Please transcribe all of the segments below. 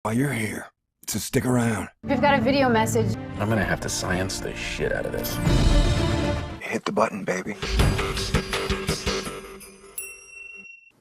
while you're here, so stick around. We've got a video message. I'm gonna have to science the shit out of this. Hit the button, baby.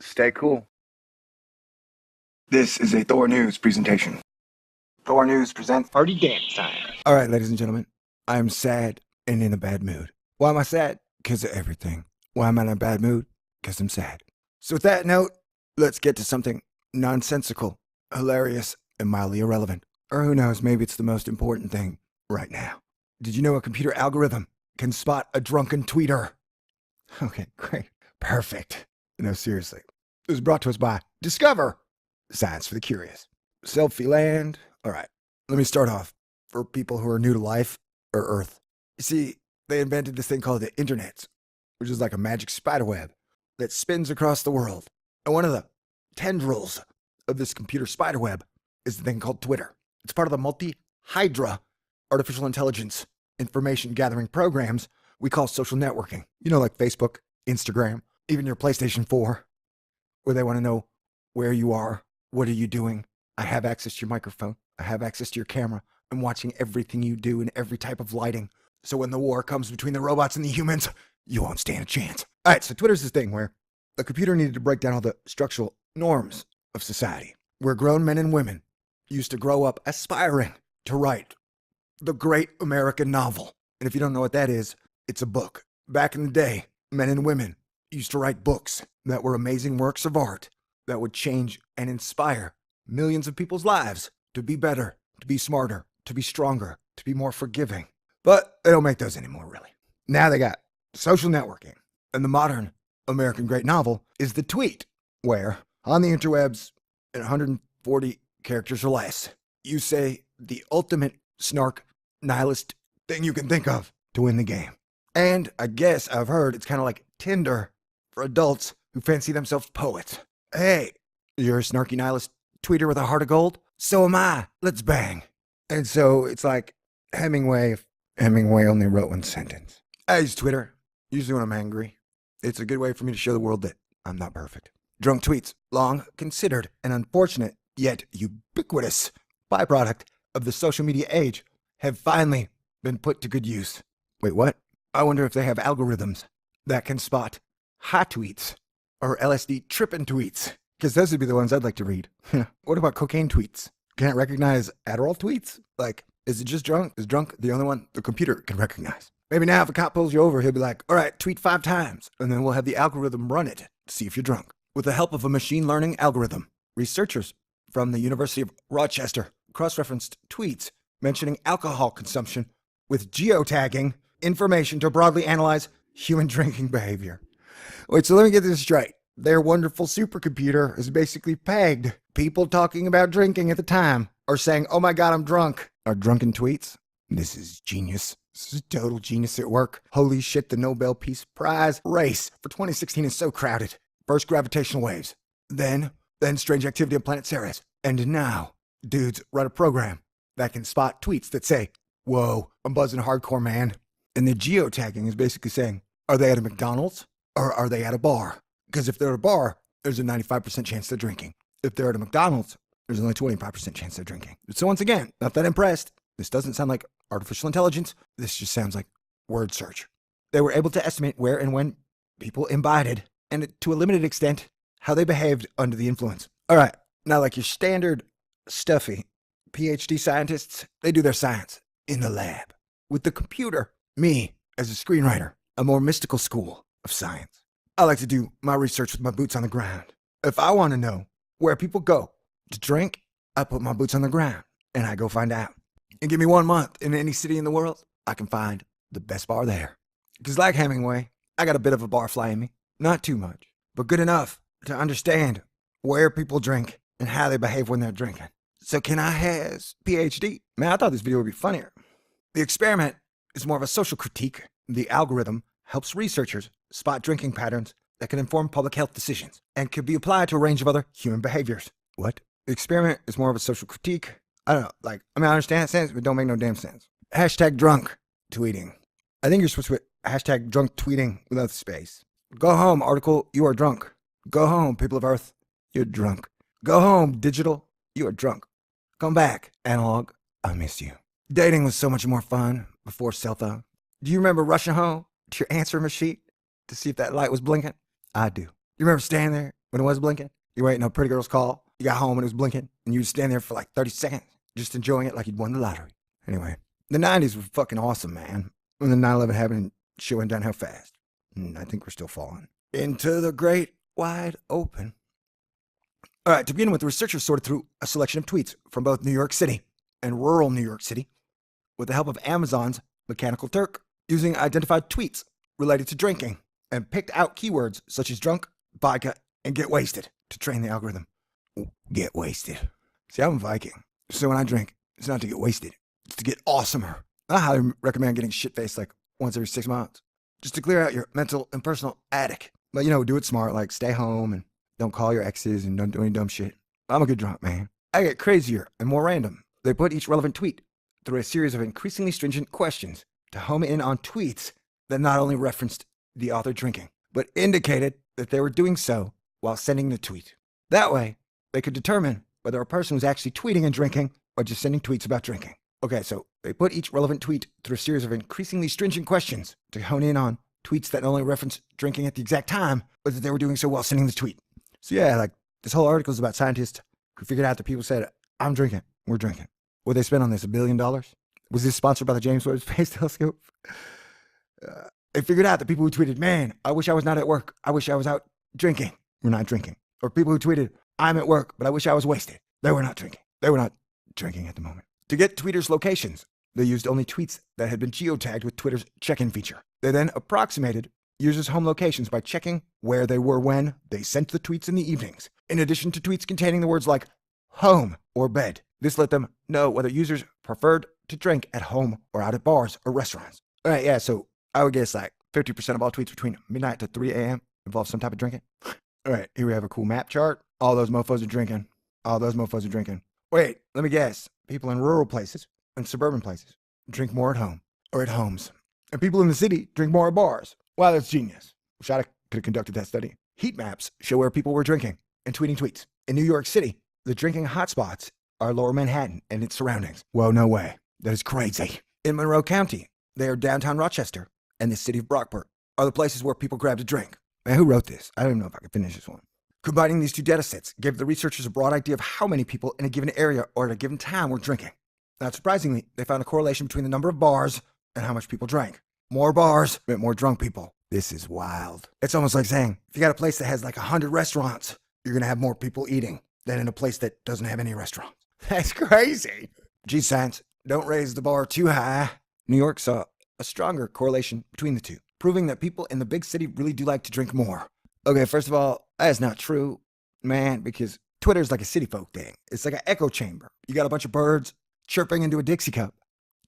Stay cool. This is a Thor News presentation. Thor News presents Party dance time. All right, ladies and gentlemen, I am sad and in a bad mood. Why am I sad? Because of everything. Why am I in a bad mood? Because I'm sad. So with that note, let's get to something nonsensical, hilarious, and mildly irrelevant. Or who knows, maybe it's the most important thing right now. Did you know a computer algorithm can spot a drunken tweeter? Okay, great. Perfect. No, seriously. It was brought to us by Discover, Science for the Curious. Selfie land. All right, let me start off for people who are new to life or Earth. You see, they invented this thing called the internet, which is like a magic spider web that spins across the world. And one of the tendrils of this computer spider web is the thing called Twitter. It's part of the multi-hydra artificial intelligence information gathering programs we call social networking. You know, like Facebook, Instagram, even your PlayStation 4, where they want to know where you are, what are you doing. I have access to your microphone. I have access to your camera. I'm watching everything you do in every type of lighting. So when the war comes between the robots and the humans, you won't stand a chance. All right, so Twitter's this thing where the computer needed to break down all the structural norms of society, where grown men and women used to grow up aspiring to write the great American novel. And if you don't know what that is, it's a book. Back in the day, men and women used to write books that were amazing works of art that would change and inspire millions of people's lives to be better, to be smarter, to be stronger, to be more forgiving. But they don't make those anymore, really. Now they got social networking. And the modern American great novel is the tweet, where on the interwebs, in 140 characters or less, you say the ultimate snark nihilist thing you can think of to win the game. And I guess I've heard it's kind of like Tinder for adults who fancy themselves poets. Hey, you're a snarky nihilist tweeter with a heart of gold? So am I. Let's bang. And so it's like Hemingway, if Hemingway only wrote one sentence. I use Twitter, usually when I'm angry. It's a good way for me to show the world that I'm not perfect. Drunk tweets, long considered an unfortunate yet ubiquitous byproduct of the social media age, have finally been put to good use. Wait, what? I wonder if they have algorithms that can spot hot tweets or LSD tripping tweets, because those would be the ones I'd like to read. What about cocaine tweets? Can it recognize Adderall tweets? Like, is it just drunk? Is drunk the only one the computer can recognize? Maybe now if a cop pulls you over, he'll be like, all right, tweet 5 times, and then we'll have the algorithm run it to see if you're drunk. With the help of a machine learning algorithm, researchers from the University of Rochester cross-referenced tweets mentioning alcohol consumption with geotagging information to broadly analyze human drinking behavior. Wait, so let me get this straight. Their wonderful supercomputer is basically pegged. People talking about drinking at the time are saying, oh my God, I'm drunk. Are drunken tweets? This is genius. This is total genius at work. Holy shit, the Nobel Peace Prize race for 2016 is so crowded. First gravitational waves. Then strange activity on planet Ceres. And now, dudes write a program that can spot tweets that say, whoa, I'm buzzing hardcore, man. And the geotagging is basically saying, are they at a McDonald's or are they at a bar? Because if they're at a bar, there's a 95% chance they're drinking. If they're at a McDonald's, there's only 25% chance they're drinking. So once again, not that impressed. This doesn't sound like artificial intelligence. This just sounds like word search. They were able to estimate where and when people imbibed, and to a limited extent, how they behaved under the influence. All right, now like your standard stuffy PhD scientists, they do their science in the lab. With the computer, me, as a screenwriter, a more mystical school of science. I like to do my research with my boots on the ground. If I want to know where people go to drink, I put my boots on the ground and I go find out. And give me 1 month in any city in the world, I can find the best bar there. Because like Hemingway, I got a bit of a barfly in me. Not too much, but good enough to understand where people drink and how they behave when they're drinking. So can I have PhD? Man, I thought this video would be funnier. The experiment is more of a social critique. The algorithm helps researchers spot drinking patterns that can inform public health decisions and could be applied to a range of other human behaviors. What? The experiment is more of a social critique. I don't know, I understand sense, but don't make no damn sense. Hashtag drunk tweeting. I think you're supposed to put hashtag drunk tweeting without the space. Go home, article, you are drunk. Go home, people of Earth, you're drunk. Go home, digital, you are drunk. Come back, analog. I miss you. Dating was so much more fun before cell phone. Do you remember rushing home to your answering machine to see if that light was blinking? I do. You remember standing there when it was blinking? You're waiting on a pretty girl's call. You got home and it was blinking, and you would stand there for like 30 seconds, just enjoying it like you'd won the lottery. Anyway, the 90s were fucking awesome, man. When the 9/11 happened, shit went downhill fast. And I think we're still falling into the great wide open. All right, to begin with, the researchers sorted through a selection of tweets from both New York City and rural New York City with the help of Amazon's Mechanical Turk, using identified tweets related to drinking, and picked out keywords such as drunk, vodka, and get wasted to train the algorithm. Get wasted. See, I'm a Viking, so when I drink, it's not to get wasted, it's to get awesomer. I highly recommend getting shit-faced like once every 6 months, just to clear out your mental and personal attic. But, do it smart, like stay home and don't call your exes and don't do any dumb shit. I'm a good drunk, man. I get crazier and more random. They put each relevant tweet through a series of increasingly stringent questions to home in on tweets that not only referenced the author drinking, but indicated that they were doing so while sending the tweet. That way, they could determine whether a person was actually tweeting and drinking or just sending tweets about drinking. Okay, so they put each relevant tweet through a series of increasingly stringent questions to hone in on tweets that not only referenced drinking at the exact time, but that they were doing so while sending the tweet. So yeah, like this whole article is about scientists who figured out that people said, I'm drinking, we're drinking. What they spent on this, $1 billion? Was this sponsored by the James Webb Space Telescope? They figured out that people who tweeted, man, I wish I was not at work. I wish I was out drinking. We're not drinking. Or people who tweeted, I'm at work, but I wish I was wasted. They were not drinking. They were not drinking at the moment. To get tweeters' locations, they used only tweets that had been geotagged with Twitter's check-in feature. They then approximated users' home locations by checking where they were when they sent the tweets in the evenings, in addition to tweets containing the words like home or bed. This let them know whether users preferred to drink at home or out at bars or restaurants. All right, yeah, so I would guess like 50% of all tweets between midnight to 3 a.m. involve some type of drinking. All right, here we have a cool map chart. All those mofos are drinking. All those mofos are drinking. Wait, let me guess. People in rural places and suburban places drink more at home or at homes. And people in the city drink more at bars. Wow, that's genius. Wish I could have conducted that study. Heat maps show where people were drinking and tweeting tweets. In New York City, the drinking hotspots are Lower Manhattan and its surroundings. Whoa, no way. That is crazy. In Monroe County, they are downtown Rochester and the city of Brockport are the places where people grab a drink. Man, who wrote this? I don't even know if I can finish this one. Combining these two data sets gave the researchers a broad idea of how many people in a given area or at a given time were drinking. Not surprisingly, they found a correlation between the number of bars and how much people drank. More bars meant more drunk people. This is wild. It's almost like saying, if you got a place that has like 100 restaurants, you're going to have more people eating than in a place that doesn't have any restaurants. That's crazy. Gee, science, don't raise the bar too high. New York saw a stronger correlation between the two, proving that people in the big city really do like to drink more. Okay, first of all, that's not true, man, because Twitter's like a city folk thing. It's like an echo chamber. You got a bunch of birds chirping into a Dixie cup.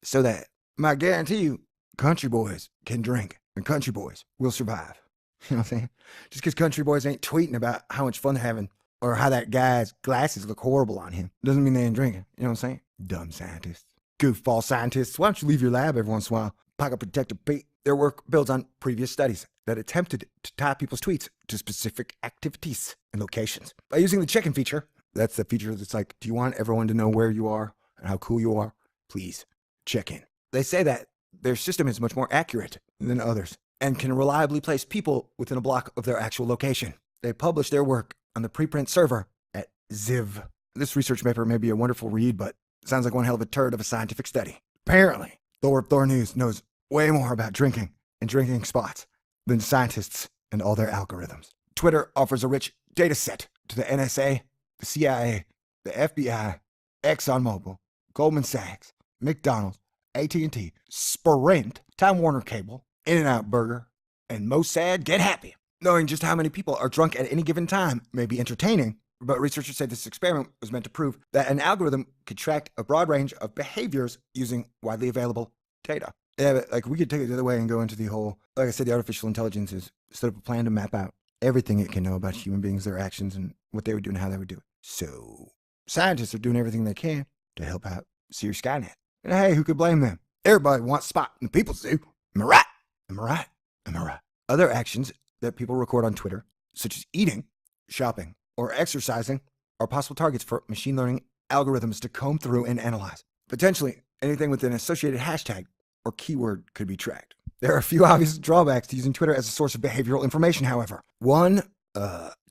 So that, I guarantee you, country boys can drink, and country boys will survive. You know what I'm saying? Just because country boys ain't tweeting about how much fun they're having or how that guy's glasses look horrible on him doesn't mean they ain't drinking. You know what I'm saying? Dumb scientists. Goofball scientists. Why don't you leave your lab every once in a while? Pocket protector Pete. Their work builds on previous studies that attempted to tie people's tweets to specific activities and locations. By using the check-in feature, that's the feature that's like, do you want everyone to know where you are and how cool you are? Please, check in. They say that their system is much more accurate than others and can reliably place people within a block of their actual location. They publish their work on the preprint server at Ziv. This research paper may be a wonderful read, but sounds like one hell of a turd of a scientific study. Apparently, Thor News knows way more about drinking and drinking spots than scientists and all their algorithms. Twitter offers a rich data set to the NSA, the CIA, the FBI, ExxonMobil, Goldman Sachs, McDonald's, AT&T, Sprint, Time Warner Cable, In-N-Out Burger, and Mossad Get Happy. Knowing just how many people are drunk at any given time may be entertaining, but researchers say this experiment was meant to prove that an algorithm could track a broad range of behaviors using widely available data. Yeah, but like we could take it the other way and go into the whole, like I said, the artificial intelligence is set up a plan to map out everything it can know about human beings, their actions, and what they would do and how they would do it. So scientists are doing everything they can to help out Sirius Skynet. And hey, who could blame them? Everybody wants a spot in the people's zoo. Am I right? Am I right? Am I right? Other actions that people record on Twitter, such as eating, shopping, or exercising, are possible targets for machine learning algorithms to comb through and analyze. Potentially, anything with an associated hashtag or keyword could be tracked. There are a few obvious drawbacks to using Twitter as a source of behavioral information, however. One,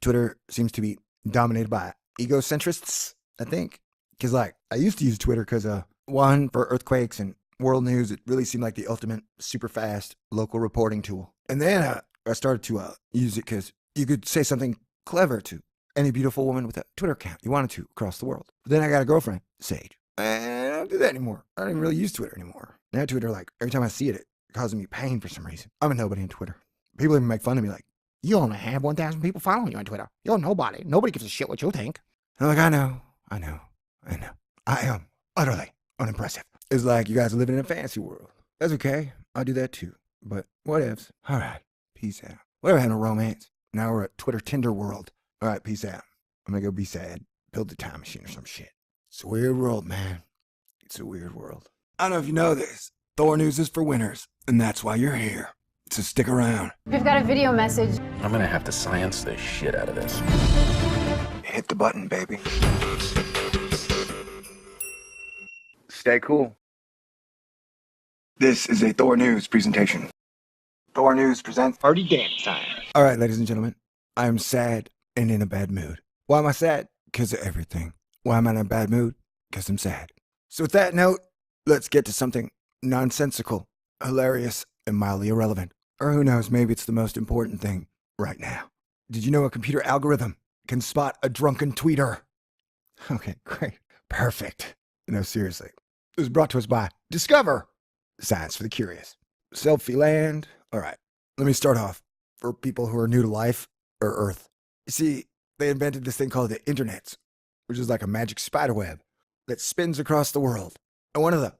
Twitter seems to be dominated by egocentrists, I think. Because, like, I used to use Twitter because, one, for earthquakes and world news, it really seemed like the ultimate super fast local reporting tool. And then I started to use it because you could say something clever to any beautiful woman with a Twitter account you wanted to across the world. But then I got a girlfriend, Sage. And I don't do that anymore. I don't even really use Twitter anymore. Now Twitter, like, every time I see it, it causes me pain for some reason. I'm a nobody on Twitter. People even make fun of me like, you only have 1,000 people following you on Twitter. You're nobody. Nobody gives a shit what you think. I'm like, I know. I am utterly unimpressive. It's like you guys are living in a fantasy world. That's okay. I'll do that too. But what ifs? All right. Peace out. Whatever had no romance. Now we're at Twitter Tinder world. All right. Peace out. I'm going to go be sad. Build the time machine or some shit. It's a weird world, man. It's a weird world. I don't know if you know this. Thor News is for winners. And that's why you're here. So stick around. We've got a video message. I'm gonna have to science the shit out of this. Hit the button, baby. Stay cool. This is a Thor News presentation. Thor News presents Party dance time. All right, ladies and gentlemen, I am sad and in a bad mood. Why am I sad? Because of everything. Why am I in a bad mood? Because I'm sad. So with that note, let's get to something nonsensical, hilarious, and mildly irrelevant. Or who knows, maybe it's the most important thing right now. Did you know a computer algorithm can spot a drunken tweeter? Okay, great. Perfect. No, seriously. It was brought to us by Discover, Science for the Curious. Selfie land. All right, let me start off for people who are new to life or Earth. You see, they invented this thing called the internet, which is like a magic spider web that spins across the world. And one of the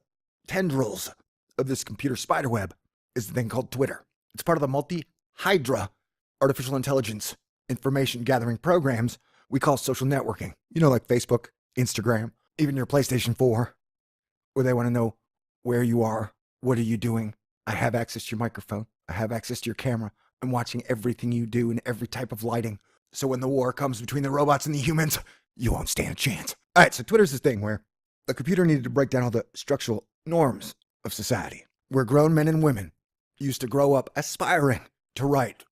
tendrils of this computer spider web is the thing called Twitter. It's part of the multi-hydra artificial intelligence information gathering programs we call social networking. You know, like Facebook, Instagram, even your PlayStation 4, where they want to know where you are, what are you doing. I have access to your microphone. I have access to your camera. I'm watching everything you do in every type of lighting. So when the war comes between the robots and the humans, you won't stand a chance. All right, so Twitter's this thing where the computer needed to break down all the structural norms of society, where grown men and women used to grow up aspiring to write